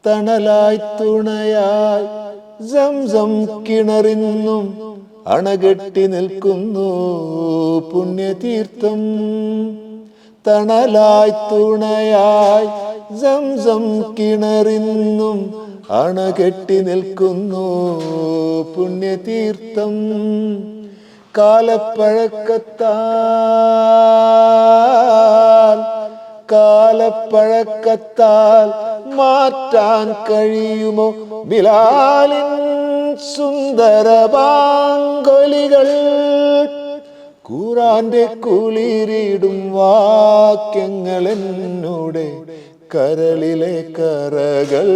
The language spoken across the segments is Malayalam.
തണലായി തുണയായി സംസം കിണറിന്നും അണകെട്ടി നിൽക്കുന്നു പുണ്യതീർത്ഥം. തണലായി തുണയായി സംസം കിണറിന്നും അണകെട്ടി നിൽക്കുന്നു പുണ്യതീർത്ഥം. കാലപ്പഴക്കത്താൽ മാറ്റാൻ കഴിയുമോ ബിലാലിൻ സുന്ദരപാങ്കൊലികൾ? ഖുർആന്റെ കുളിരിടും വാക്യങ്ങൾ എന്നോട് കരളിലെ കറകൾ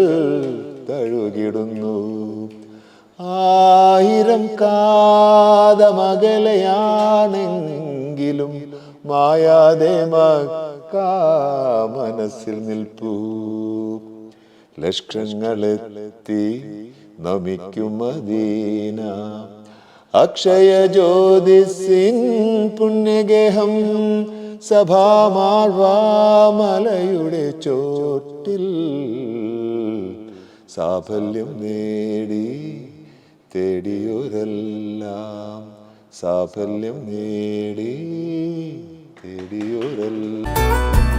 തഴുകിടുന്നു. 1000 കാതമകലയാണെങ്കിലും മായാതെ മക്കാ മനസ്സിൽ നിൽപ്പൂ. ലക്ഷങ്ങളെത്തി നമിക്കും മദീന, അക്ഷയ ജ്യോതിസിൻ പുണ്യഗേഹം. സഭാമാർവാമലയുടെ ചോട്ടിൽ സാഫല്യം നേടി തേടിയോരെല്ലാം, സാഫല്യം നേടി തേടിയോരെല്ലാം.